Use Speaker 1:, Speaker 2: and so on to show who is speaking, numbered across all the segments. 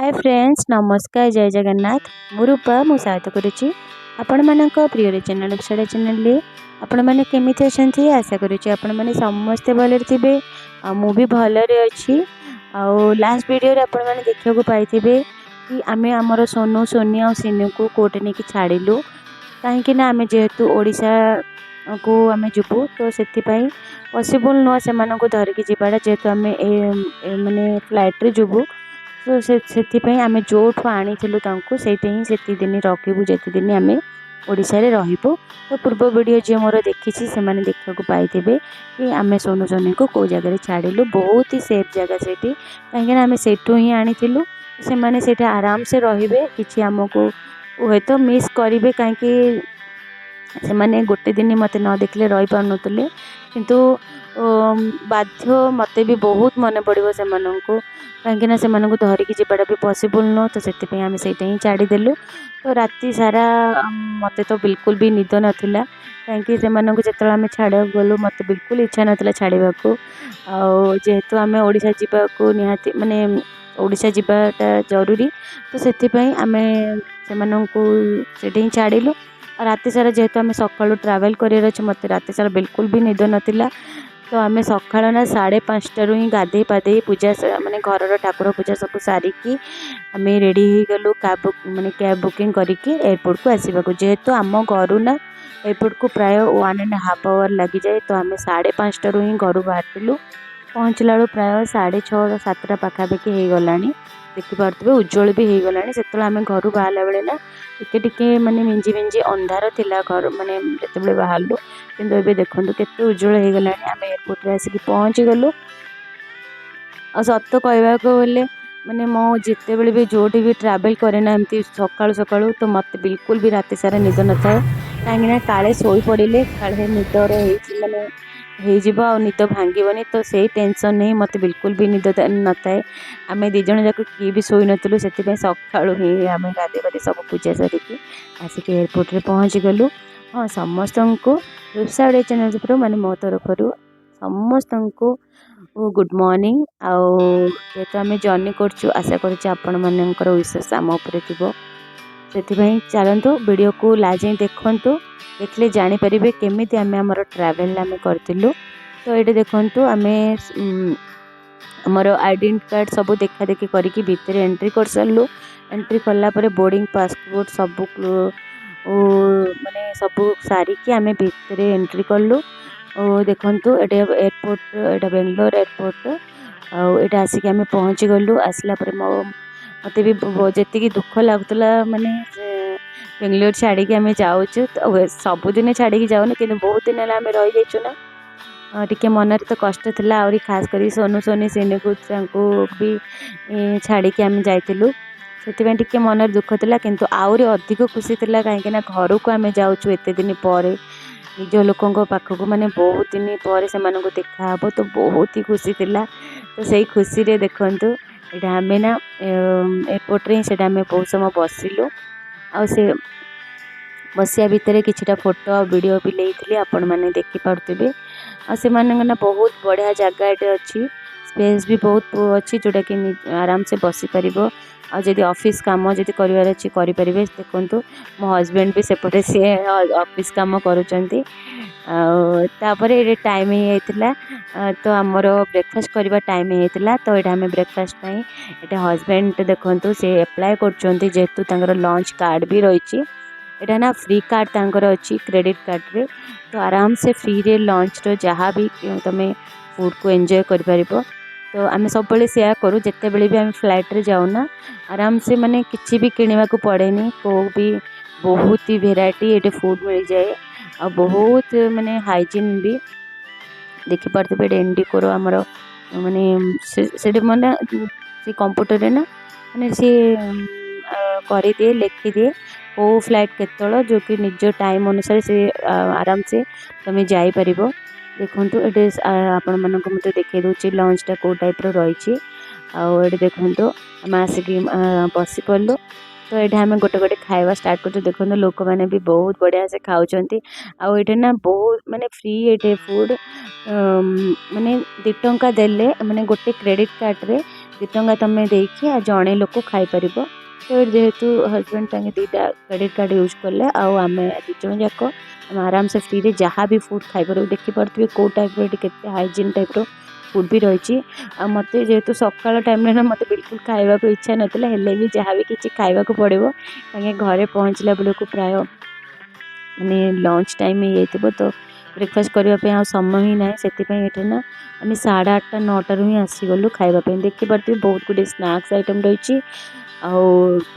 Speaker 1: Hi friends नमस्कार जय जगन्नाथ मु रूपा मु सहायता करुच्ची आपण मानक प्रिय चैनल विषय चैनल आपण मैंने केमी अच्छा आशा करुच्ची आपण मैंने समस्ते भले थे मु भी भलरे अच्छी लास्ट वीडियो आपण मैंने देखा पाई कि आमे आमर सोनू सोनी और सिनू को कोर्टे नहीं कि छाड़िलु कहीं आमे जेहेतु ओडिशा को आमे जुबू तो से पॉसिबल नुह से धरिकी जावाटा जेहेतु आम माने फ्लाइट रे जुबू तो से आमे जोठू आनी से दिन रखू जिते दिन आम ओडिशा रे रहिबो। तो पूर्व वीडियो जी मोर देखी से देखा पाई कि आमे सोनू सोनी को कौ जगह छाड़िलु बहुत ही सेफ जगह से कहीं आम से ही आनी से आराम से रे कि आमको हे तो मिस करेंगे कहीं से माने गोटे दिन मत न देखले रही पार नुले किंतु बाध्य मत भी बहुत मन पड़ो से कहीं से धरिकी जावाटा भी पॉसिबल नुह तो से आम से ही छाड़देलु। तो राति सारा मत तो बिल्कुल भी निद नाला कहीं से आम छाड़ा गलु मत बिल्कुल इच्छा नाला छाड़ा को जेहेतु आम ओडिशा जावाक निहाती माने ओडिशा जावाटा जरूरी तो से आम से छाड़िलु। राति सारा जेहेतु आम सका ट्रावेल कर मत राति सारा बिल्कुल भी निद नाला तो आम सका ना 5:30 ही गाधे पाधे पूजा माने घर ठाकुर पूजा सब सारिकी आम रेडी हो गलु कैब बुकिंग करके एयरपोर्ट को आसवाक जेहेतु आम घर ना एयरपोर्ट को प्राय 1.5 आवर लगी जाए तो आम 5:30 ही घर बाहर पहुँचला बेलू प्राय 6:30 7टा पाखापाखि हो गला देखिपे उज्जवल भी हो गला से आम घर बाहर बेले ना टिके माने मिंजी मिंजी अंधार थिला घर माने जिते बाहरलु किंतु एबे देखंतु केते उज्जवल हो गला आम एयरपोर्ट रे आसिक पहुँची गलु। आ सत कहवा गले माने मो जिते बड़े भी जोटी भी ट्रावेल करे ना एमती सकाळु सकाळु तो मत बिल्कुल भी राति सारा निद न थाए कहीं काले शोई पड़े काले निदर माने हो निद भांगनी तो से टेंशन नहीं मत बिल्कुल भी निद न थाए आम दिज जाक किए भी शोई नुँ से सका ही आम गाधे बाधे सब पूजा सारिकी आसिक एयरपोर्ट रे पहुँची गलु। हाँ समस्त को रूपसा ओडिया चैनल पर माने मो तरफ समस्त को गुड मॉर्निंग जेहेतु आम जर्नी कर आशा कर विशेष आम उपर थी चलतु वीडियो को लास्ट देखु देखले जापर केमी आम आम ट्रावेल आम करूँ। तो ये देखु आम आमर आइडेंटिटी कार्ड सब देखा देखी करके भितर एंट्री कर सारू एंट्री कलापर बोर्डिंग पासपोर्ट सब माने सब सारिकी आम भितर एंट्री कलु देखु एयरपोर्ट एटा बेंगलोर एयरपोर्ट आटा आसिक आम पहुँची गलु आसला मत भी जी दुख लगुला माने बेंगलोर छाड़ी आम जाऊँ तो सबुदिन छाड़ी जाऊन कि बहुत दिन आम रही जाइचु ना टिके मन तो कष्ट थिला आउरी खास करी सोनू सोनी सिनू को भी छाड़ी आम जाइलु से टिके मन दुख थिला किंतु आउरी अधिक खुशी थिला कहीं घर को आम जाऊँ एत दिन पर निज लोकों पाखक माने बहुत दिन पर से देखा तो बहुत ही खुशी थिला। तो सही खुशी रे देखंतु एटा आम ना एयरपोर्ट रे से बहुत समय बसिलु आ से बसिया भितर किछिटा फोटो वीडियो भी लेइथिले आपण माने देखि पारथिबे आ से माने बहुत बढ़िया जगह एटे अछि स्पेस भी बहुत अच्छी जोटा कि आराम से बसी परिबो आ जदि ऑफिस काम जदि करिवार अछि करि परिबे। देखंतु मो हस्बैंड भी सेपटे से ऑफिस काम करूचंती तापर ये टाइम ही तो आमर ब्रेकफास्ट करवा टाइम होता तो ये आम ब्रेकफास्ट ये हस्बैंड देखु से एप्लाय कर जेहेतु लंच कार्ड भी रही यहाँ ना फ्री कार्ड तांकर अच्छी क्रेडिट कार्ड रे तो आराम से फ्री रे लंच रो जहाँ भी तुम फूड को एंजॉय कर। तो आम सब सेया करूँ जिते बड़े भी आम फ्लाइट रे जाऊना आराम से माने किसी भी किणवा को पड़ेनी को भी बहुत ही वेराइटी ये फूड मिल जाए आ बहुत माने हाइजीन भी देखि पार्थे इंडिकोर आमर माने से माने से कंप्यूटर रे ना माने से कर दिए लिखि दिए को फ्लाइट केतल जो कि निज टाइम अनुसार से आराम से तुम जापर। देखु ये आपण मानक मत देखे दूसरी लंचटा कौ टाइप रही आटे देखु आम आसिक बसी पड़लु तो ये आम गोटे गोटे खावा स्टार्ट कर देखो लोक मैंने भी बहुत बढ़िया से खाऊँच आटे ना बहुत माने फ्री ये फूड माने 2 टंका देले माने गोटे क्रेडिट कार्ड रे टंका तुम देखिए जड़े लोक खाईपर। तो जेहेतु हजबैंड तांगे दीटा क्रेडिट कार्ड यूज कले आम दिज जाक आराम से फ्री रे जहाँ भी फूड खाईपर देखिपे कौ टाइप के हाइजीन टाइप फूड भी रही। मत जेहेतु सकाल टाइम ना मत बिल्कुल खावा को इच्छा नाला हेल्ले भी जहाँ भी किसी खावा को पड़ो कहीं घरे पहुँचला बेलू प्राय माने लंच टाइम हो तो ब्रेकफास्ट करने समय ही ना से ना आम 8:30 9टारू ही आसीगलु खावाई देखिपे बहुत गुड स्नैक्स आइटम रही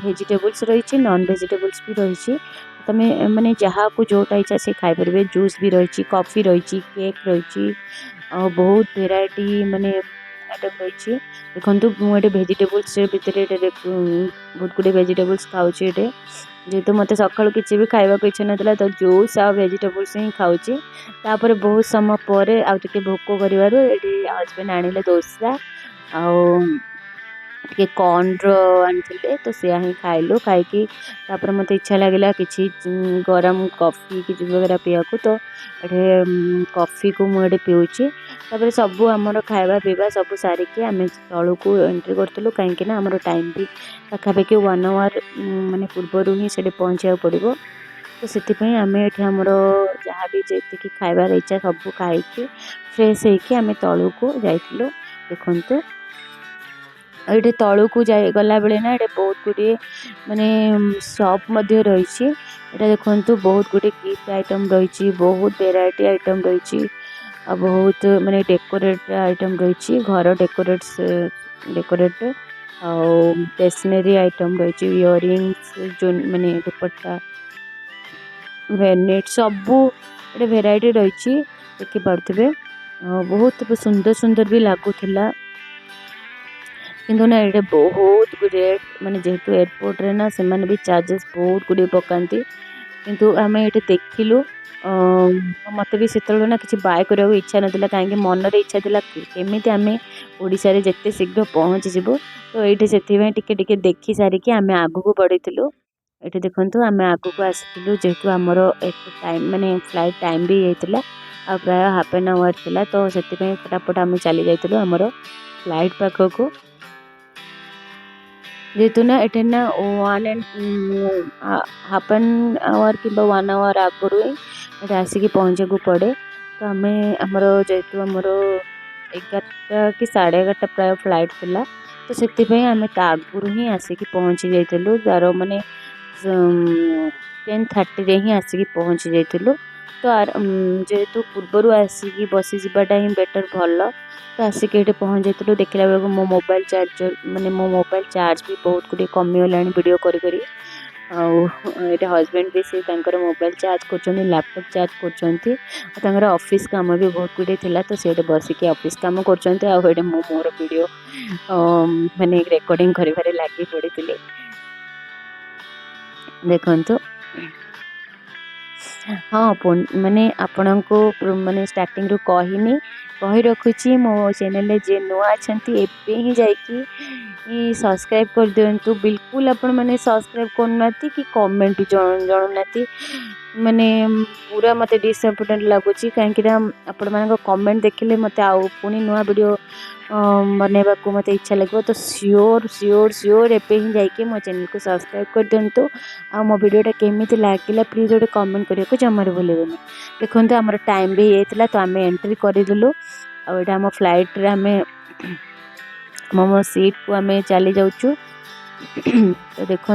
Speaker 1: वेजिटेबल्स रही नॉन वेजिटेबल्स भी रही तुम मैंने जहाँ को जोटा इच्छा से खाईपर जूस भी रही कॉफी रही केक रही बहुत वेराइटी माने आइटम रही देखो मुझे भेजिटेबल्स भितर बहुत गुड भेजिटेबल्स खाऊँ जेहेतु मत सका किसी भी खावा इच्छा नाला तो जूस आ भेजिटेबल्स ही खाऊँ तापर बहुत समय पर आउे भोक कर हजबैंड आनिले डोसा टे कॉर्न आनी तो से ही खाइलु खाई मत इच्छा लगे कि गरम कॉफी कि वगैरह पीवा तो ये कॉफी को मुझे पीऊँगी तापर सब आमर खावा पीवा सब सारिकी आम तलू को एंट्री करूँ कहीं आमर टाइम भी पाखापाखि 1 आवर माने पूर्वर ही से पहुँचा पड़ो तो से आम ये आमर जहाँ भी जी खाबार इच्छा सब खाई फ्रेश होमें तलू को जाइलु देखु ये तलू को जा गला बेले ना ये बहुत गुड़े माने शॉप रही देखु बहुत गुड़े गिफ्ट आइटम रही बहुत वेराइटी आइटम रही बहुत माने डेकोरेट आइटम रही घर डेकोरेट स्टेशनरी आइटम रही इयरिंग्स जो माने दुपट्टा वेनेट सबू ये वेराइटी रही देखिपे बहुत सुंदर सुंदर भी लगुला किंतु ना ये बहुत गुड़े माने जेहेतु एयरपोर्ट रे ना से माने भी चार्जेस बहुत गुड़े पकाती किंतु आम ये देखिलु मत भी से ना कि बाय करने को इच्छा नाला कहीं मन रे इच्छा थी केमी आम ओडिशा रे जिते शीघ्र पहुँची जीवु तो ये से टिके देखी सारिकी आम आग को बढ़ीलु ये देखु आम आग को आसलु जेहेतु आमर टाइम माने फ्लाइट टाइम भी होता आ प्राय हाफ एन आवर था तो से फटाफट आम चली जाइलु आमर फ्लाइट पाखक जेहेतु ना ये ना 1.5 आवर कि 1 आवर आगु ही आसिक पहुँचा को पड़े तो आम आमर जेहेतु आमर 11टा कि 11:30 प्राय फ्लाइट थिला तो से आम आगु ही आसिक पहुँची जाइलु तार माने 10:30 रे ही आसिक पहुँची जाइलु तो जेहेतु पूर्वर आसिक बसी जावाटा ही बेटर भल तो आसिक ये पहुँच जाइलु देखला बेलू मो मोबाइल चार्जर माने मो मोबाइल चार्ज भी बहुत गुड़े कमीगला वीडियो करी हजबैंड भी से मोबाइल चार्ज कर लैपटॉप चार्ज कर ऑफिस काम भी बहुत गुड़े थी तो से बसिक ऑफिस काम कर मोर वीडियो माने रिकॉर्डिंग कर लगी पड़ी देखु हाँ माने आपण को माने स्टार्टिंग रू कहनी कही रखुची मो चैनल जे नुआ अच्छी एवं ही जाकि सब्सक्राइब कर दिंतु बिल्कुल आपण मैंने सब्सक्राइब करना कि कमेंट भी जनाना माने पूरा मत डिसअपॉइंटेड लगुच कहीं आपण मान कमेंट देखिले मत आउ पुणी नुआ वीडियो बनैबा को मत इच्छा लगे तो श्योर श्योर श्योर एवं ही जाकि मो चैनल को सब्सक्राइब कर दिंतु आ मो वीडियोटा केमी लगे प्लीज गोटे कमेंट करने को जमार भूलें देखो आमर टाइम भी होता तो आम एंट्री करदेलु आम फ्लाइट रे आम मो सीट को आम चली जाऊँ तो देखु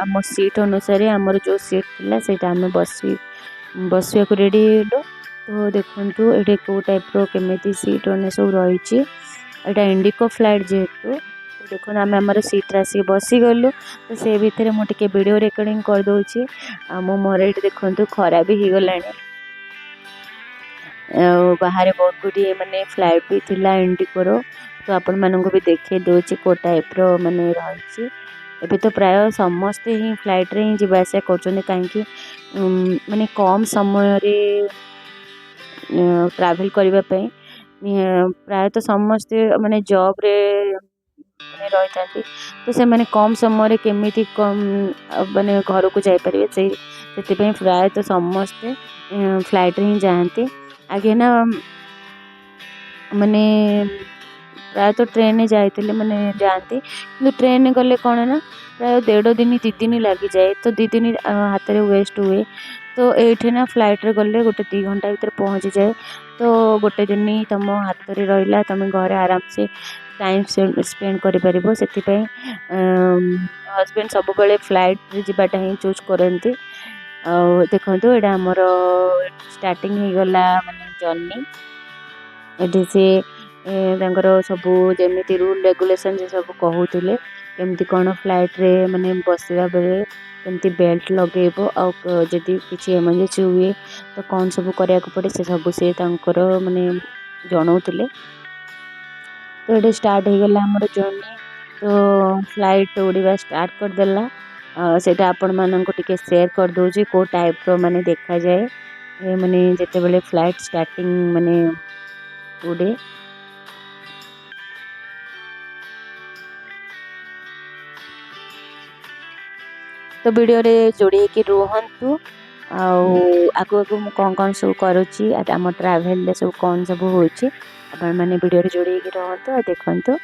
Speaker 1: आम सीट अनुसार आमर जो सीट थिला सेटा आम बसवा को रेडी हेलु तो देखु ये कौ टाइप केमी सीट अने सब रही यहाँ इंडिको फ्लाइट जेहेतु देखो आम आम सीट आसिक बसीगलु तो से भितर मुझे वीडियो रिकॉर्डिंग करदे मो मोर ये देखु खरा भी हो गला बाहर बहुत गुड़िए माने फ्लाइट भी थिला इंडिकोर तो आपण मानक भी देखे दूसरी को टाइप माने रही एबे तो प्राय समस्ते ही फ्लाइट रे ही जीवासा कर कहीं माने कम समय रे ट्रैवल करने प्राय तो समस्ते माने जॉब रे रही था तो से माने कम समय केमी कम माने घर को जापर से प्राय तो समस्ते फ्लाइट रे ही जाती आगे ना माने प्रायतः ट्रेन जाइए मैंने जाती कि ट्रेन गले कौन ना प्राय 1.5 दिन 2 दिन लगी जाए तो 2 दिन हाथ में वेस्ट हुए। तो ये ना फ्लाइट रे गले 1-2 घंटा भर पहुँची जाए तो गोटे दिन तुम हाथ में रहा तुम घर आराम से टाइम स्पेंड कर हजबैंड सब बेले फ्लाइट रे जावाटा ही चूज करती। देखो यहाँ आमर स्टार्टिंग हो गला माने जर्नी ये सी सबू जमी रूल रेगुलेशन से सब कहते केमती कौन फ्लाइट रे माने बसवा बेले केमती बेल्ट लगेब आदि किसी एमरजेंसी हुए तो कौन सब करा पड़े से सब से माने जनाऊले। तो ये स्टार्ट हो गला आमर जर्नी तो फ्लाइट उड़ीवा स्टार्ट करदेला सेटा आपण मानक टिके शेयर कर दूची को टाइप रो माने देखा जाए माने जेते बेले फ्लाइट स्टार्टिंग माने उड़े। तो वीडियो रे जोड़ी के रुहंतु आगु आगु मु कौन कौन सब करुच्ची आम ट्राभेल सब कौन सब होची आपण माने वीडियो रे जोड़ी के रहंतु आ देखंतु।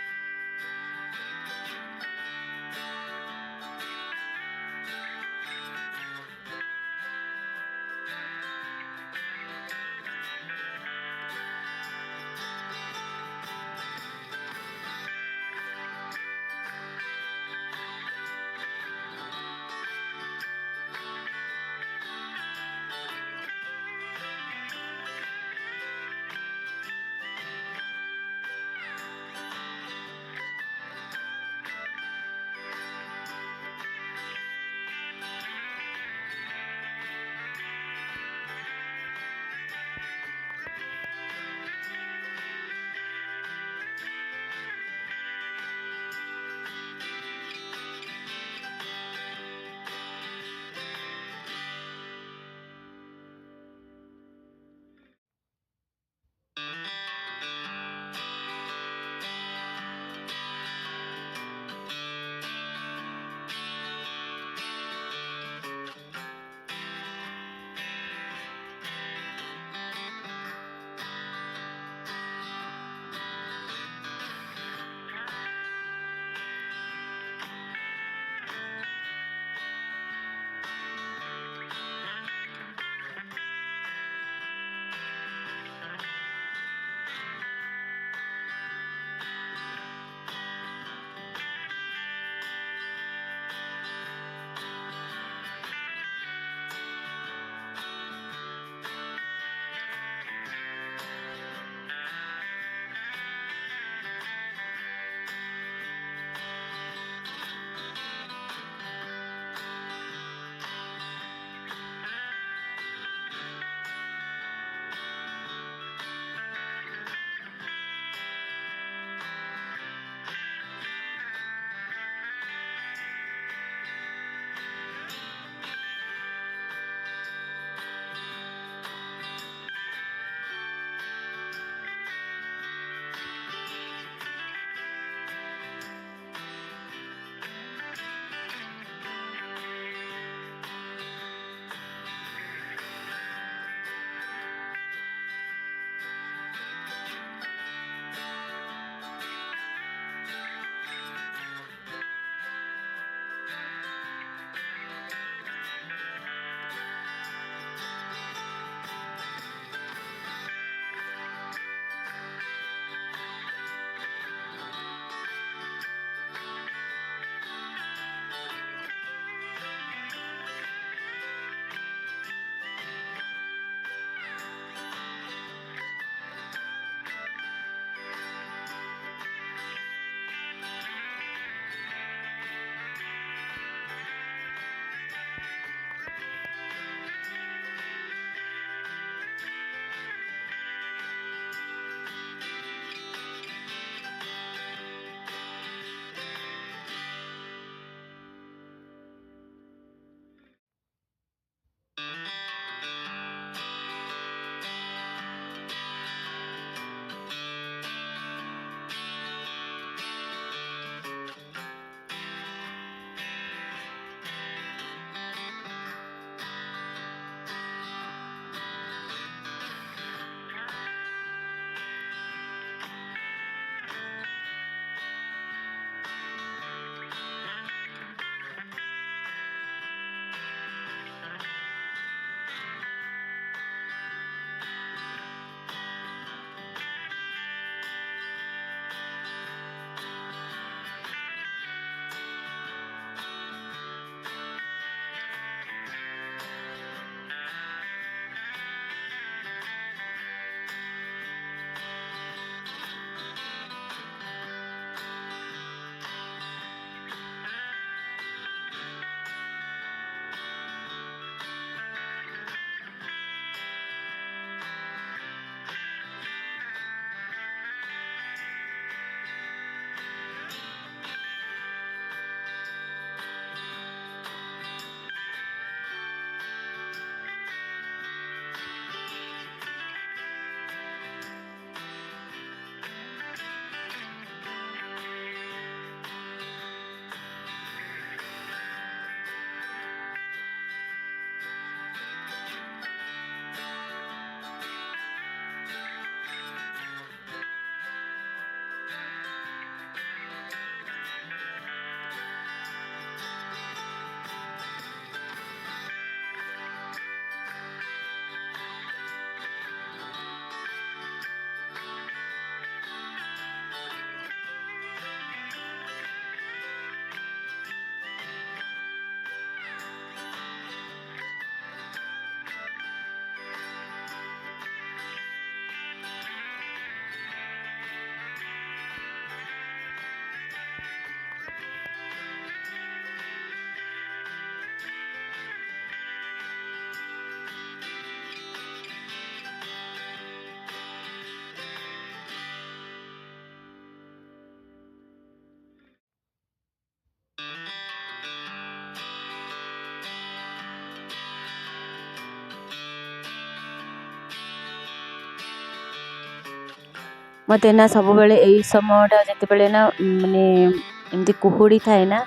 Speaker 1: मते ना सब बेले यही समयटा जिते ना माने एमती कुहुड़ी थाए ना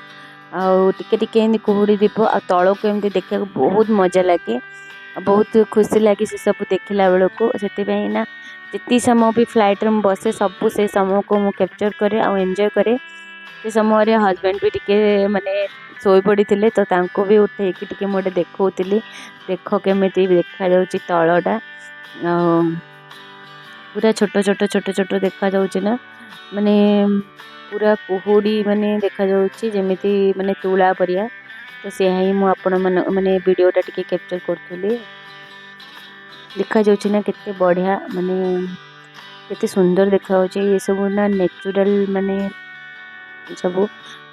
Speaker 1: आउ टिके टिके एमती कुहुड़ी दीप आ तलक एमती देखा बहुत मजा लगे बहुत खुशी लगे से सब देखला बेल को से ना जितनी समय भी फ्लाइट रे बसे सब से समय को मु कैप्चर करे आ एंजॉय करे से समय हजबैंड भी टिके माने सोई पड़ी थे तो तांको भी उठे टिके मुझे देखौली देख केमी देखा तलटा पूरा छोट छोट छोट छोट देखा जाउछि ना माने पूरा कुहुड़ी माने देखा जाउछि जेमिति माने तुला परिया तो से ही मु आपण माने वीडियोटा टिके कैप्चर करथुली देखा जाउछि ना केते बढ़िया माने केते सुंदर देखा जाउछि ये सब ना नेचुरल माने सब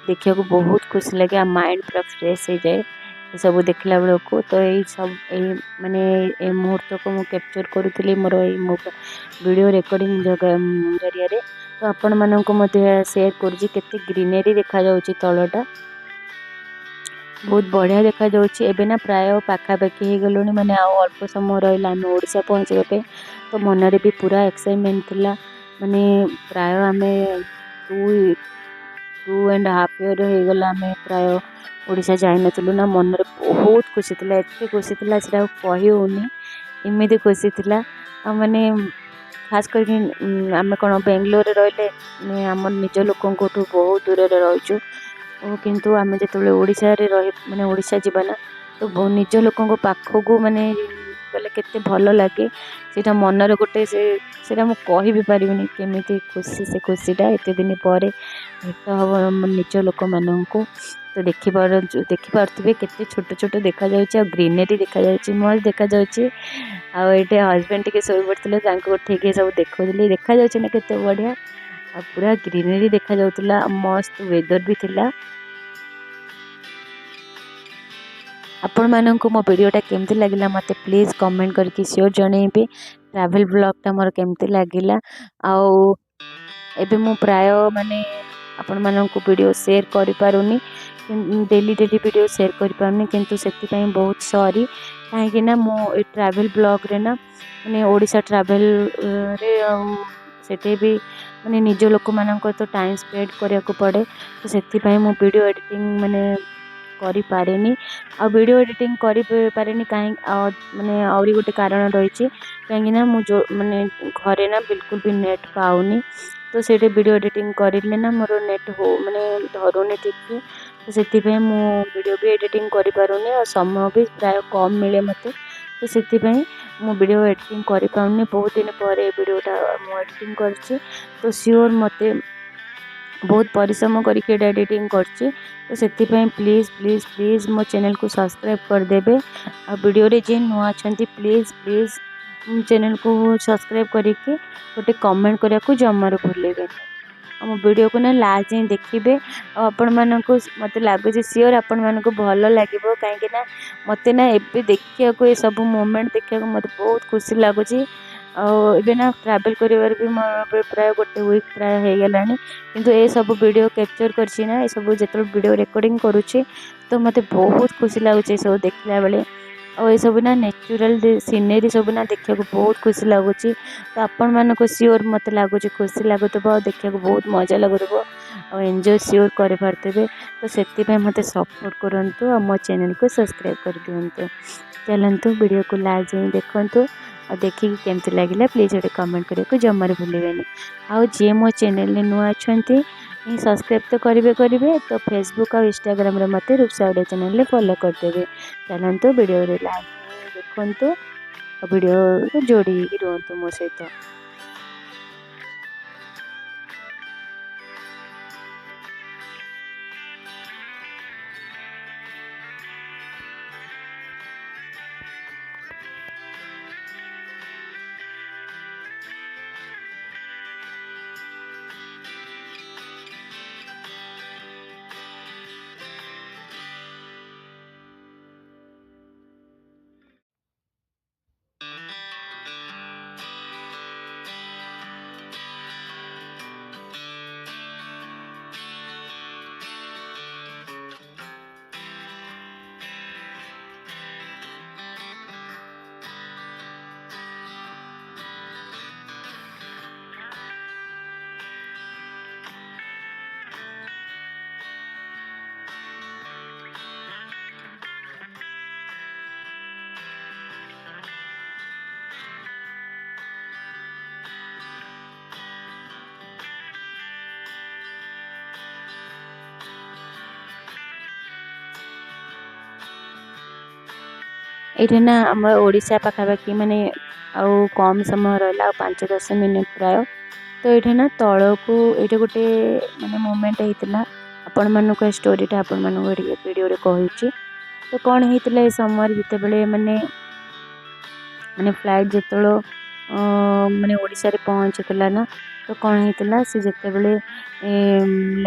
Speaker 1: देखिया को बहुत खुशी लगे आ माइंड पूरा फ्रेश हो जाए ये सब देखला बेल को तो यही सब माने ए मुहूर्त को मु कैप्चर करूली मोर वीडियो रिकॉर्डिंग जरिया रे तो आपण मानक शेयर करुँची केते ग्रीनरी देखा जाउछि तलटा बहुत बढ़िया देखा जाउछि एबे ना प्राय पाखापाखि हो गलुनी माने आ अल्प समय रहिला आम ओडिशा पहुँचे तो मन भी पूरा एक्साइटमेंट थिला माने प्राय आमे 2.5 ईयर हो गला आमे प्राय ओडिशा जाई नथलु ना मन रे बहुत खुशी थिला एते खुशी थिला सेटा कहि होनी एमिति खुशी थिला आ माने खास करके आम कौन बेंगलोर रही आम निज लोकों बहुत दूर रहीचु किंतु आम जो ओडिशा रे रही माने ओडिशा जीवाना तो निज लोकों पाखक माने गले केते भल लगे सेटा मनर गोटे से मु कहि भी परिबिनी केमिति खुशी से खुशीटा एते दिन पर भेट हम निज लोक मानू तो देखिपे केते छोट छोट देखा जाउछि आ ग्रीनरी देखा जाउछि मस्त देखा जाउछि आ एटे हस्बैंड टिके सोई पड़थिले तांको उठेके सब देखौली देखा जाउछि ना केते बढ़िया आ पूरा ग्रीनरी देखा जाउतला मस्त वेदर भी थिला आपण माननको मो वीडियोटा केमती लागिला मते प्लीज कमेंट करके शेयर जणेबे ट्रैवल ब्लॉगटा मोर केमती लागिला आउ एबे मु प्राय माने आपण माननको वीडियो शेयर करि पारुनी डेली डेली वीडियो शेयर करि पारुनी किंतु सेति पई बहुत सॉरी काहे ना मो ए ट्रैवल ब्लॉग रे ना माने ओडिशा ट्रैवल रे सेते भी माने निज लोक माननको तो टाइम स्पेंड करिया को पड़े तो सेति पई मो वीडियो एडिटिंग माने करि पारेनी आ वीडियो एडिटिंग करि पारेनी काहे माने आउरी गोटे कारण रहिछि काहे ना मु जो माने घरे ना बिल्कुल भी नेट पाउनी तो सेटे वीडियो एडिटिंग करिले ना मोर नेट हो माने धरुनी ठीक तो सेति पे मु वीडियो भी एडिटिंग करि पारुनी और समय भी प्राय कम मिले मते तो सेति पे मु वीडियो एडिटिंग करि पाउनी बहुत दिन पर वीडियोटा मु एडिटिंग करछि तो श्योर मते बहुत परिश्रम करके एडिटिंग करछि तो सेति पे प्लीज प्लीज प्लीज मो चैनल को सब्सक्राइब कर देबे आ वीडियो रे जे नुआ अछंती प्लीज प्लीज चैनल को सब्सक्राइब करके गोटे कमेंट करिया को जमार भूलेबे आम वीडियो को ना लास्ट जाए देखिए आपण मानक मत लगुच सियोर आपण मानक भल लगे कहीं ना मत ना एबे देखिया को ये सब मोमेंट देखिया को मत बहुत खुशी लगुच एबे ना ट्रैवल करिवार भी प्राय गोटे वीक प्राय हो गला किंतु ए सब वीडियो कैप्चर करछि ना ये सब जेतो वीडियो रिकॉर्डिंग करूछि तो मते बहुत खुशी लगुच सब देखला बेले और ये सब ना नेचुरल सीनरी सब ना देखा बहुत खुशी लगुच तो आपण मानक सियोर मत लगुच खुशी लगुव देखा बहुत मजा लगुव और एंजॉय सियोर कर पारे तो से मत सपोर्ट करूँ और मो चैनल को सब्सक्राइब कर दिंतु चलतु वीडियो को लास्ट जाए देखु और देखिए केमती लगे प्लीज गोटे कमेंट करने को जमार भूलें आउ जी मो चैनल नुआ अच्छा सब्सक्राइब तो करेंगे तो फेसबुक और इंस्टाग्राम मत रूपसा ओडिया चैनल फॉलो करदेवे चलतु वीडियो लास्ट देखु वीडियो जोड़ी रुहतु मो सहित। ये ना आम ओडिशा पाखापाखि माने आउ कम समय रहा 5-10 मिनिट प्राय तो ये ना तल को ये गोटे माने मोमेंट होता आपण मानक स्टोरीटा आपण मानक वीडियो कहूँ तो कौन होता ये समय जिते माने माने फ्लाइट जिते माने ओडिशा रे पहुँचीला ना तो कौन होता से जिते बड़े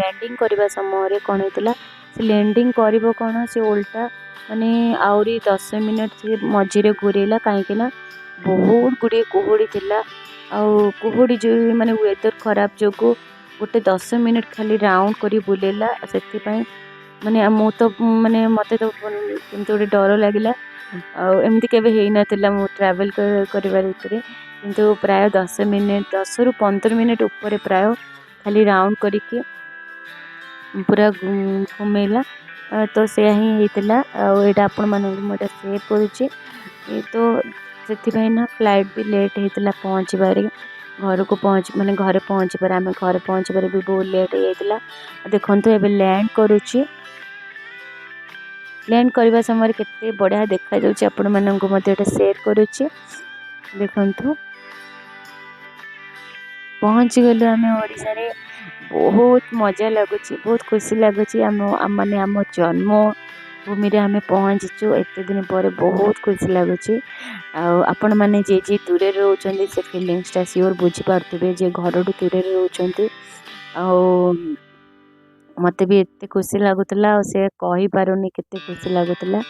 Speaker 1: लैंडिंग करने समय कौन होता से लैंडिंग कर कौन से उल्टा माने आहरी 10 मिनिट से मझीरे घूरेला कहीं बहुत गुड़े कुहुड़ी थिला आउ कुहुड़ी जो माने वेदर खराब जो गोटे 10 मिनिट खाली राउंड करी बुलेला से माने मु तो माने मते तो केमती गोटे डर लगिला एमती केबे हेई नथिला मु ट्रैवल करिबार भितरे किंतु प्राय 10 मिनिट 10 रु 15 मिनिट ऊपर प्राय खाली राउंड करिके पूरा घुमेला तो से ही होता आईटा आपण मानक मुझे सेयर करुच्ची तो से ना फ्लाइट भी लेट होता पहुँचबार घर को पहुँच माने घरे पहुँचबार आम घर पहुँचबार भी बहुत लेट होता देखो एबे लैंड करुच्ची लैंड करने समय केते बढ़िया देखा जाउची आपण मानक मते एटा शेयर करुच्ची देखंतु पहुँच गलु आम ओडिशा रे बहुत मजा लगुच बहुत खुशी लगुच माने आम जन्म भूमि रे आम पहुँचीचु एत दिन पर बहुत खुशी लगुच आपण मैंने जे दूर रोचे से फिलिंगसटा सियोर बुझीपारे जे घर दूर रोचे मते भी एते खुशी लगुला से कही पारुनी केते खुशी लगुला।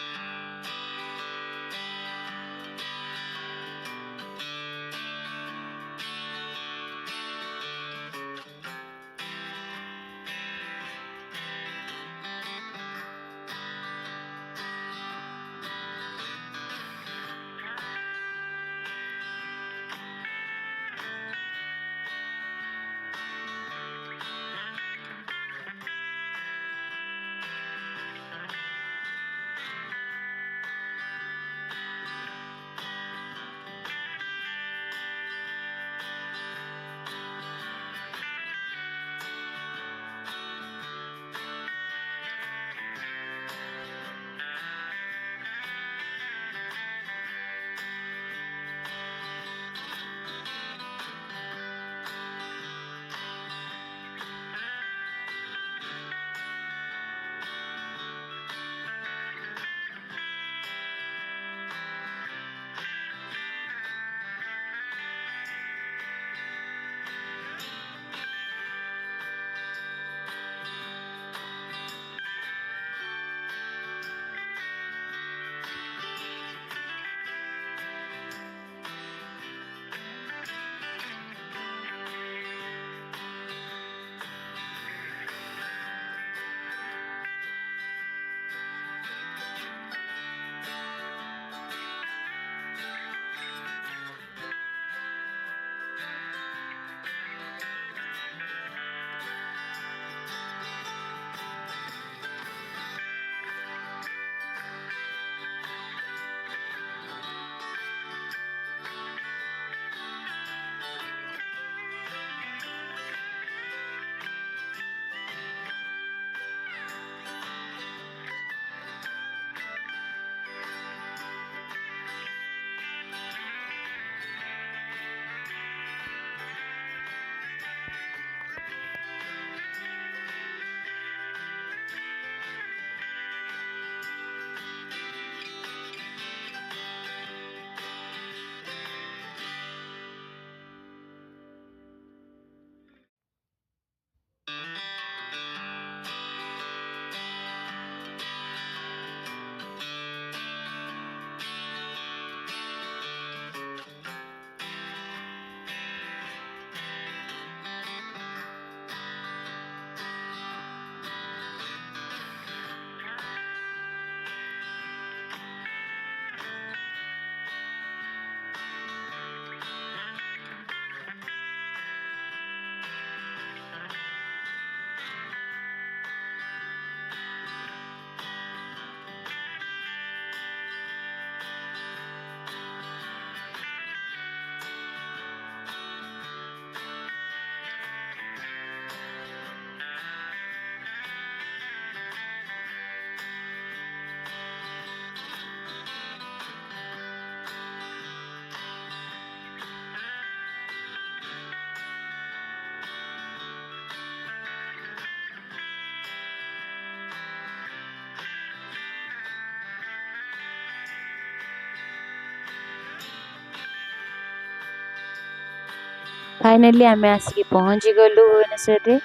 Speaker 1: फाइनाली आम आसिक पहुँची गलु भुवनेश्वर।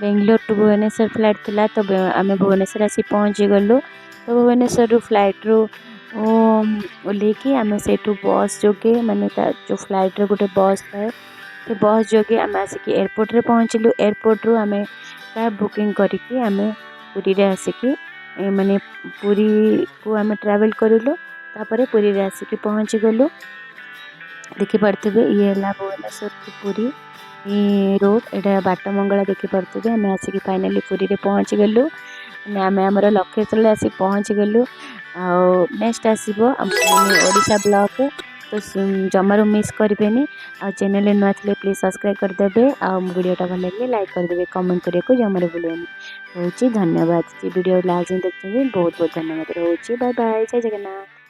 Speaker 1: बेंगलोर टू भुवनेश्वर फ्लाइट थिला तो आम भुवनेश्वर आसी पहुँची गलु। तो भुवनेश्वर फ्लाइट रू ओल्हेकी आम से बस जोगे माने जो फ्लाइट रे गोटे बस थाए से बस जोगे आम आसिक एयरपोर्ट रे पहुँचलु। एयरपोर्ट रू आम कैब बुकिंग करके आम पुरी रे आसिक माने पुरी को आम ट्रैवल करूँ। तापर पुरी रे आसिक पहुँची गलु। देखी पारे ये है भुवनेश्वर टू पुरी रोड एटा बाटमंगला देखी पारे आम आसिक फाइनाली पुरी रे पहुँची गलु। आम आमर लक्ष्य स्थल आसी पहुँची गलु। नेक्स्ट आसो ओडिशा ब्लॉग तो जमारू मिस करें। आ चैनल नुआ थे प्लीज सब्सक्राइब करदे। आ वीडियोटा भल लगे लाइक करदे कमेंट करने को जमारू भूलें। रोचे धन्यवाद। वीडियो लास्ट देखते बहुत बहुत धन्यवाद। रोचे बाय बाय जय जगन्नाथ।